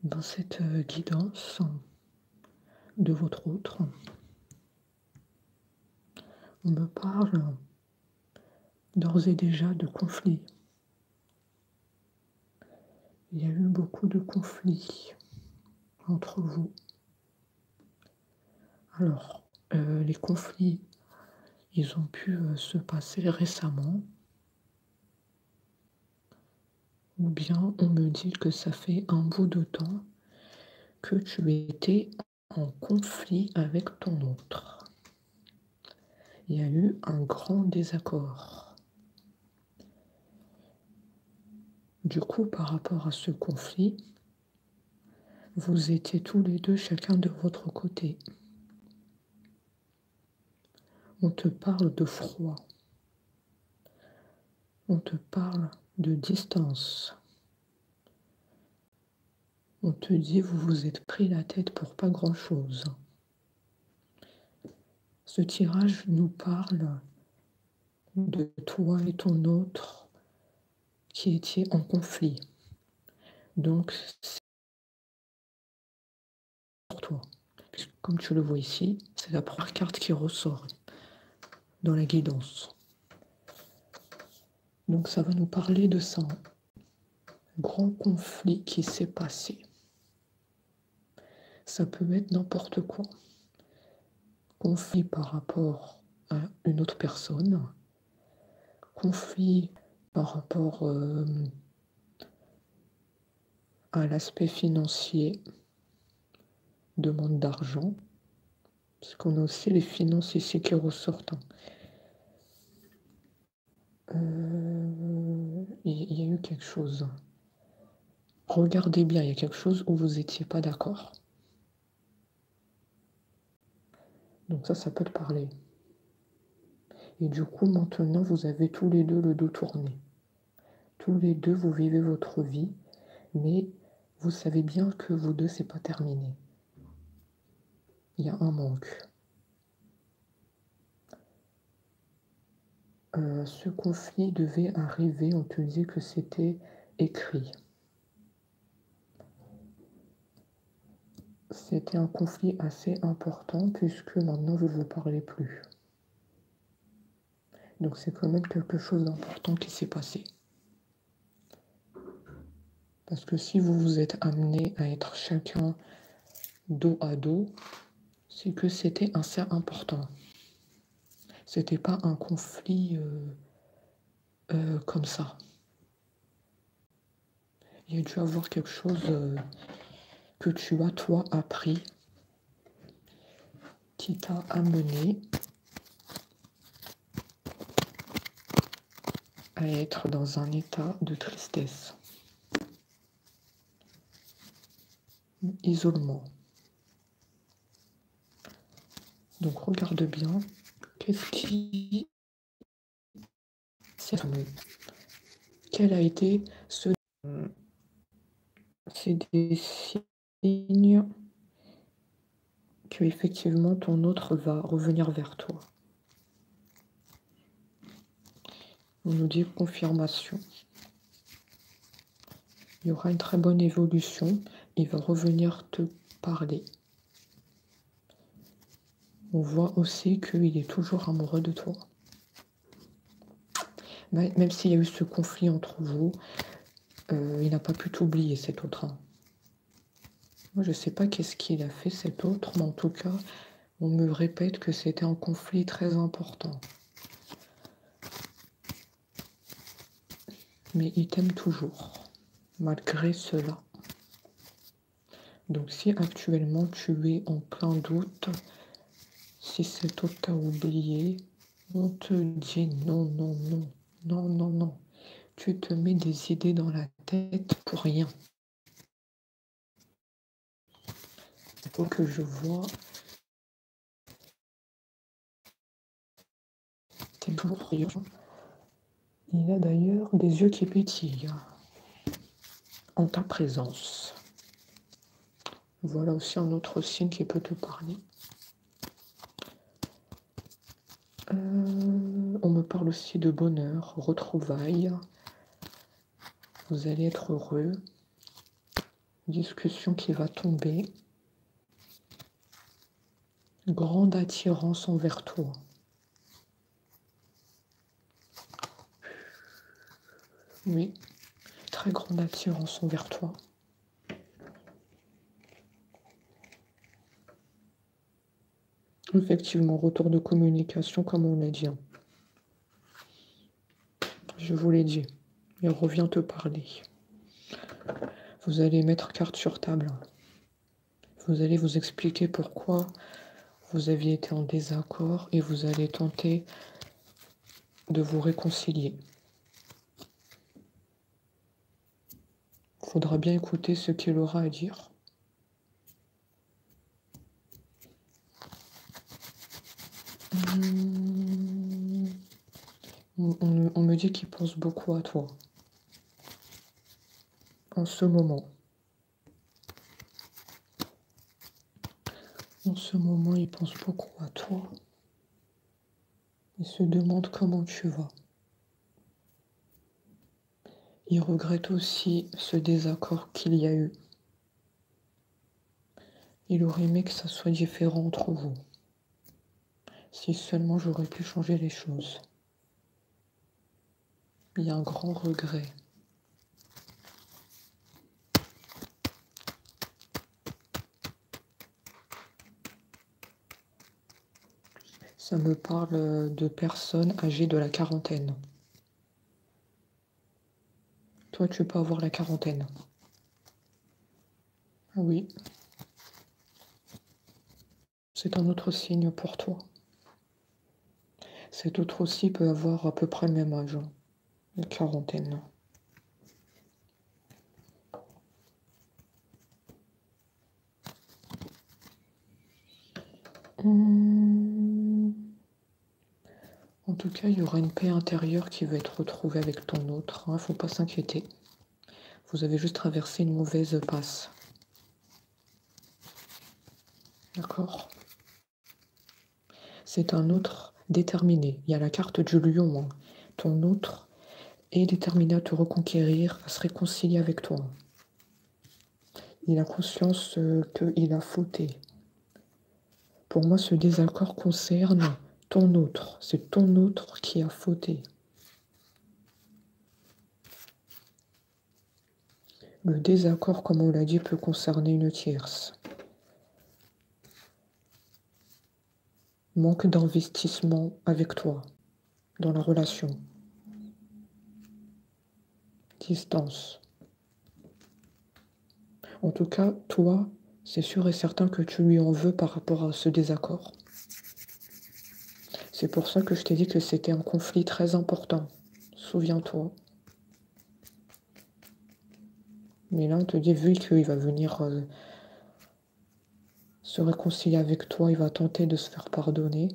Dans cette guidance de votre autre, on me parle d'ores et déjà de conflits. Il y a eu beaucoup de conflits entre vous. Alors, les conflits, ils ont pu se passer récemment, ou bien on me dit que ça fait un bout de temps que tu étais en conflit avec ton autre. Il y a eu un grand désaccord. Du coup, par rapport à ce conflit, vous étiez tous les deux chacun de votre côté. On te parle de froid. On te parle de distance. On te dit vous vous êtes pris la tête pour pas grand-chose. Ce tirage nous parle de toi et ton autre qui étiez en conflit. Donc, c'est pour toi. Comme tu le vois ici, c'est la première carte qui ressort dans la guidance. Donc, ça va nous parler de ça. Grand conflit qui s'est passé. Ça peut être n'importe quoi. Conflit par rapport à une autre personne. Conflit par rapport à l'aspect financier. Demande d'argent. Parce qu'on a aussi les finances ici qui ressortent. Il y a eu quelque chose. Regardez bien, il y a quelque chose où vous n'étiez pas d'accord. Donc ça peut te parler. Et du coup, maintenant, vous avez tous les deux le dos tourné. Tous les deux, vous vivez votre vie, mais vous savez bien que vous deux, c'est pas terminé. Il y a un manque. Ce conflit devait arriver, on te dit que c'était écrit. C'était un conflit assez important puisque maintenant vous ne vous parlez plus. Donc c'est quand même quelque chose d'important qui s'est passé. Parce que si vous vous êtes amenés à être chacun dos à dos, c'est que c'était assez important. C'était pas un conflit comme ça. Il y a dû avoir quelque chose que tu as, toi, appris, qui t'a amené à être dans un état de tristesse, isolement. Donc regarde bien, qu'est-ce qui s'est formé? Quel a été ce... C'est des signes que effectivement ton autre va revenir vers toi. On nous dit confirmation. Il y aura une très bonne évolution. Il va revenir te parler. On voit aussi qu'il est toujours amoureux de toi. Même s'il y a eu ce conflit entre vous, il n'a pas pu t'oublier, cet autre. Moi, je ne sais pas qu'est-ce qu'il a fait, cet autre, mais en tout cas, on me répète que c'était un conflit très important. Mais il t'aime toujours, malgré cela. Donc si actuellement tu es en plein doute, si cet autre t'a oublié, on te dit non, non, non, non, non, non. Tu te mets des idées dans la tête pour rien. Il faut que je vois. T'es toujours rien. Il a d'ailleurs des yeux qui pétillent en ta présence. Voilà aussi un autre signe qui peut te parler. On me parle aussi de bonheur, retrouvailles. Vous allez être heureux. discussion qui va tomber. Grande attirance envers toi. Oui, très grande attirance envers toi. Effectivement, retour de communication, comme on l'a dit. Je vous l'ai dit. Il revient te parler. Vous allez mettre carte sur table. Vous allez vous expliquer pourquoi vous aviez été en désaccord et vous allez tenter de vous réconcilier. Il faudra bien écouter ce qu'il aura à dire. On me dit qu'il pense beaucoup à toi. En ce moment. En ce moment, il pense beaucoup à toi. Il se demande comment tu vas. Il regrette aussi ce désaccord qu'il y a eu. Il aurait aimé que ça soit différent entre vous. Si seulement j'aurais pu changer les choses. Il y a un grand regret. Ça me parle de personnes âgées de la quarantaine. Toi, tu peux avoir la quarantaine. Ah oui. C'est un autre signe pour toi. Cet autre aussi peut avoir à peu près le même âge. La quarantaine. En tout cas, il y aura une paix intérieure qui va être retrouvée avec ton autre. Faut pas s'inquiéter. Vous avez juste traversé une mauvaise passe. D'accord? C'est un autre déterminé. Il y a la carte du lion. Ton autre est déterminé à te reconquérir, à se réconcilier avec toi. Il a conscience qu'il a fauté. Pour moi, ce désaccord concerne ton autre. C'est ton autre qui a fauté. Le désaccord, comme on l'a dit, peut concerner une tierce. Manque d'investissement avec toi, dans la relation. Distance. En tout cas, toi, c'est sûr et certain que tu lui en veux par rapport à ce désaccord. C'est pour ça que je t'ai dit que c'était un conflit très important. Souviens-toi. Mais là, on te dit, vu qu'il va venir se réconcilier avec toi, il va tenter de se faire pardonner.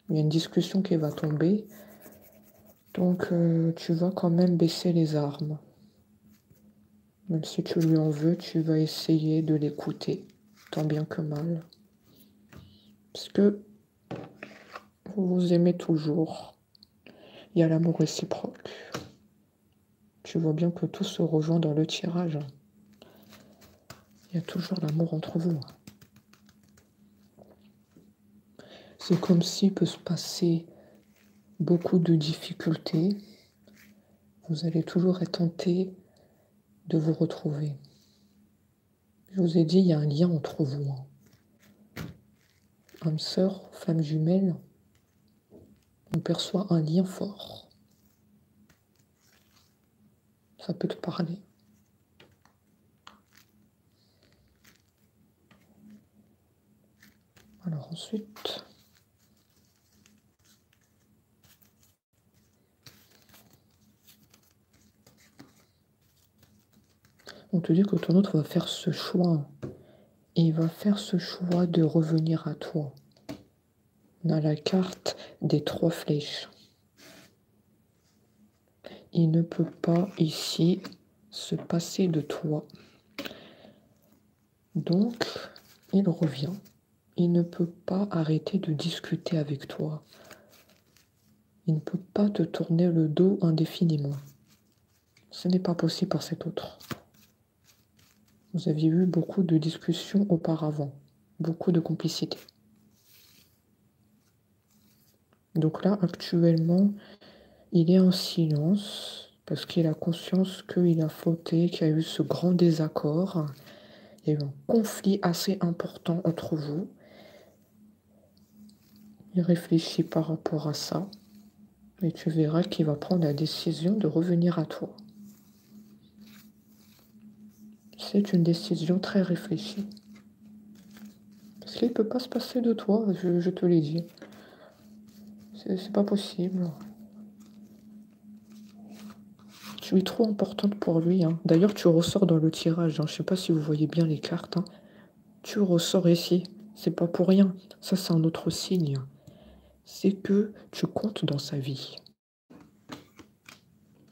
Il y a une discussion qui va tomber. Donc, tu vas quand même baisser les armes. Même si tu lui en veux, tu vas essayer de l'écouter, tant bien que mal. Parce que vous vous aimez toujours. Il y a l'amour réciproque. Tu vois bien que tout se rejoint dans le tirage. Il y a toujours l'amour entre vous. C'est comme s'il peut se passer beaucoup de difficultés. Vous allez toujours être tenté de vous retrouver. Je vous ai dit, il y a un lien entre vous. Âme sœur, femme jumelle, on perçoit un lien fort. Ça peut te parler. Alors ensuite, on te dit que ton autre va faire ce choix. Et il va faire ce choix de revenir à toi. On a la carte des 3 flèches. Il ne peut pas ici se passer de toi. Donc, il revient. Il ne peut pas arrêter de discuter avec toi. Il ne peut pas te tourner le dos indéfiniment. Ce n'est pas possible pour cet autre. Vous aviez eu beaucoup de discussions auparavant, beaucoup de complicité. Donc là, actuellement, il est en silence parce qu'il a conscience qu'il a fauté, qu'il y a eu ce grand désaccord. Il y a eu un conflit assez important entre vous. Il réfléchit par rapport à ça et tu verras qu'il va prendre la décision de revenir à toi. C'est une décision très réfléchie. Parce qu'il ne peut pas se passer de toi, je te l'ai dit. C'est pas possible. Tu es trop importante pour lui, hein. D'ailleurs, tu ressors dans le tirage, hein. Je ne sais pas si vous voyez bien les cartes, hein. Tu ressors ici. C'est pas pour rien. Ça, c'est un autre signe. C'est que tu comptes dans sa vie.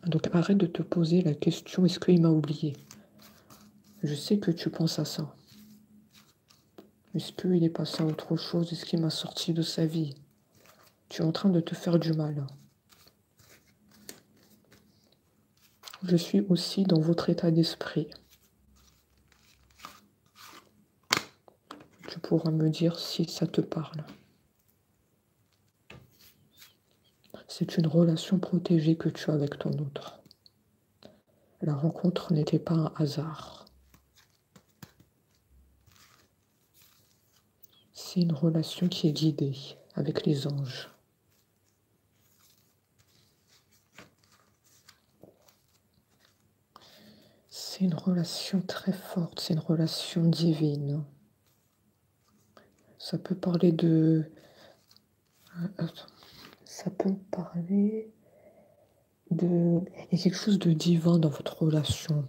Donc arrête de te poser la question, est-ce qu'il m'a oublié? Je sais que tu penses à ça. Est-ce qu'il est passé à autre chose? Est-ce qu'il m'a sorti de sa vie? Tu es en train de te faire du mal. Je suis aussi dans votre état d'esprit. Tu pourras me dire si ça te parle. C'est une relation protégée que tu as avec ton autre. La rencontre n'était pas un hasard. C'est une relation qui est guidée avec les anges. C'est une relation très forte, c'est une relation divine. Ça peut parler de... Attends. Ça peut parler de... Il y a quelque chose de divin dans votre relation.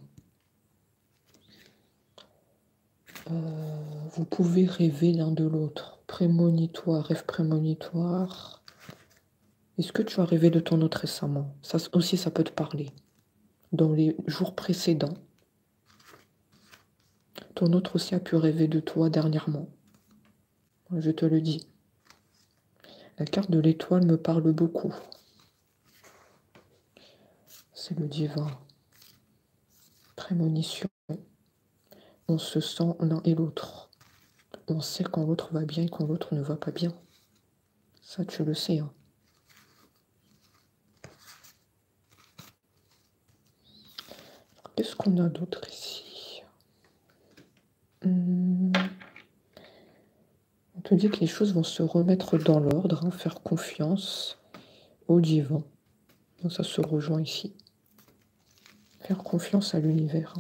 Vous pouvez rêver l'un de l'autre. Prémonitoire, rêve prémonitoire. Est-ce que tu as rêvé de ton autre récemment? Ça aussi, ça peut te parler. Dans les jours précédents, ton autre aussi a pu rêver de toi dernièrement. Je te le dis. La carte de l'étoile me parle beaucoup. C'est le divin. Prémonition. On se sent l'un et l'autre. On sait quand l'autre va bien et quand l'autre ne va pas bien. Ça, tu le sais, hein. Qu'est-ce qu'on a d'autre ici? On te dit que les choses vont se remettre dans l'ordre, hein, faire confiance au divin. Donc ça se rejoint ici. Faire confiance à l'univers.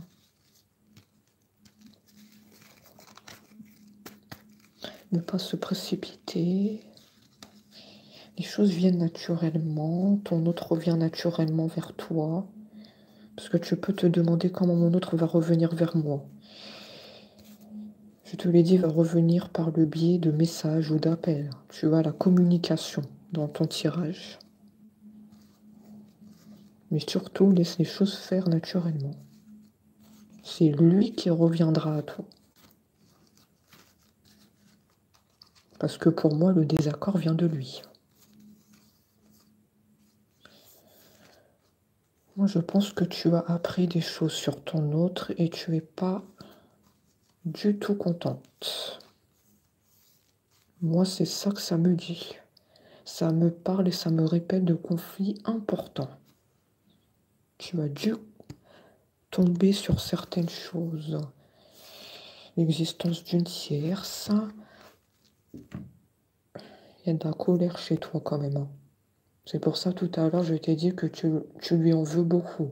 Ne pas se précipiter. Les choses viennent naturellement. Ton autre revient naturellement vers toi. Parce que tu peux te demander comment mon autre va revenir vers moi. Je te l'ai dit, il va revenir par le biais de messages ou d'appels. Tu as la communication dans ton tirage. Mais surtout, laisse les choses faire naturellement. C'est lui qui reviendra à toi. Parce que pour moi, le désaccord vient de lui. Moi, je pense que tu as appris des choses sur ton autre et tu n'es pas du tout contente. Moi, c'est ça que ça me dit. Ça me parle et ça me répète de conflits importants. Tu as dû tomber sur certaines choses. L'existence d'une tierce. Il y a de la colère chez toi quand même, hein. C'est pour ça tout à l'heure je t'ai dit que tu lui en veux beaucoup.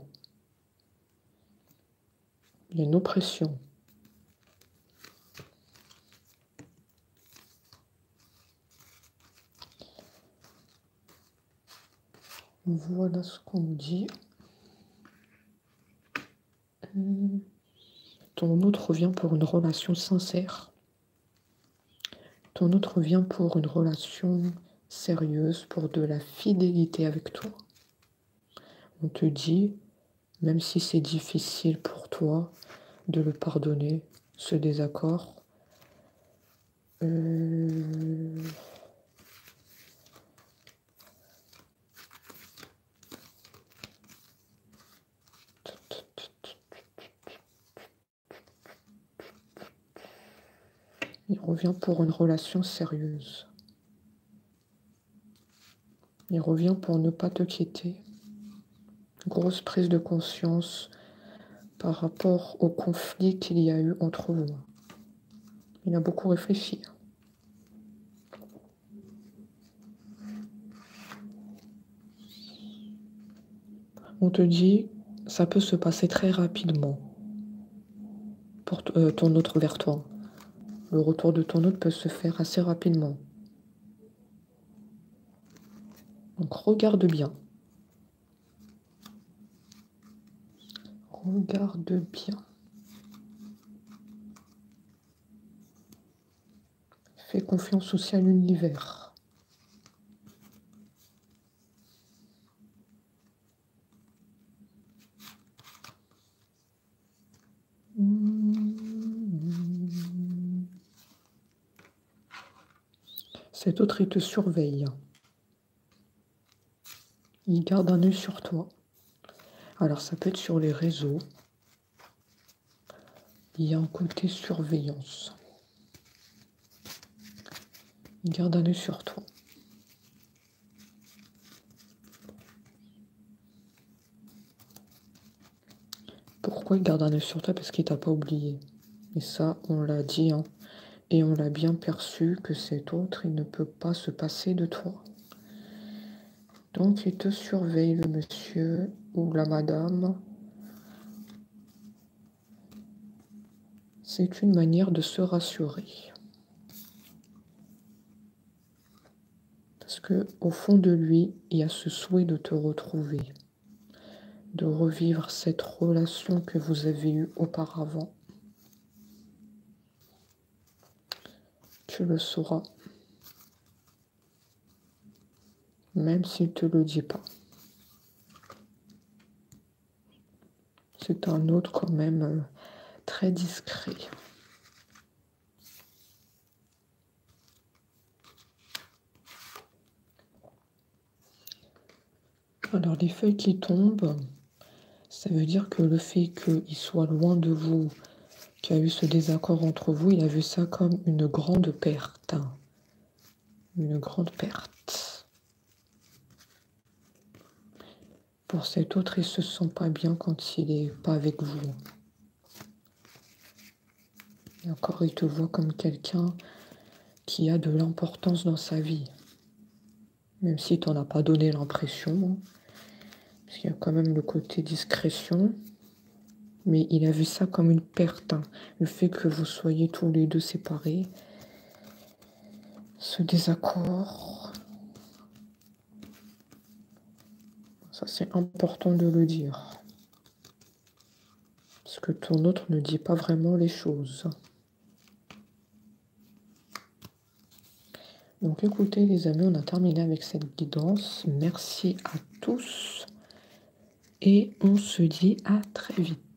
Il y a une oppression. Voilà ce qu'on nous dit. Ton autre revient pour une relation sincère. Ton autre vient pour une relation sérieuse, pour de la fidélité avec toi. On te dit, même si c'est difficile pour toi de le pardonner, ce désaccord, Il revient pour une relation sérieuse. Il revient pour ne pas te quitter. Grosse prise de conscience par rapport au conflit qu'il y a eu entre vous. Il a beaucoup réfléchi. On te dit, ça peut se passer très rapidement pour ton autre vers toi. Le retour de ton autre peut se faire assez rapidement. Donc regarde bien. Regarde bien. Fais confiance aussi à l'univers. Cet autre, il te surveille. Il garde un œil sur toi. Alors, ça peut être sur les réseaux. Il y a un côté surveillance. Il garde un œil sur toi. Pourquoi il garde un œil sur toi? Parce qu'il t'a pas oublié. Et ça, on l'a dit, hein. Et on l'a bien perçu que cet autre, il ne peut pas se passer de toi. Donc, il te surveille, le monsieur ou la madame. C'est une manière de se rassurer. Parce que au fond de lui, il y a ce souhait de te retrouver, de revivre cette relation que vous avez eue auparavant. Tu le sauras, même s'il ne te le dit pas. C'est un autre quand même très discret. Alors les feuilles qui tombent, ça veut dire que le fait qu'il soit loin de vous, qu'il y a eu ce désaccord entre vous, il a vu ça comme une grande perte. Une grande perte. Pour cet autre, il se sent pas bien quand il n'est pas avec vous. Et encore, il te voit comme quelqu'un qui a de l'importance dans sa vie. Même si tu n'en as pas donné l'impression. Parce qu'il y a quand même le côté discrétion. Mais il a vu ça comme une perte. Le fait que vous soyez tous les deux séparés. Ce désaccord. Ça, c'est important de le dire. Parce que ton autre ne dit pas vraiment les choses. Donc écoutez les amis, on a terminé avec cette guidance. Merci à tous. Et on se dit à très vite.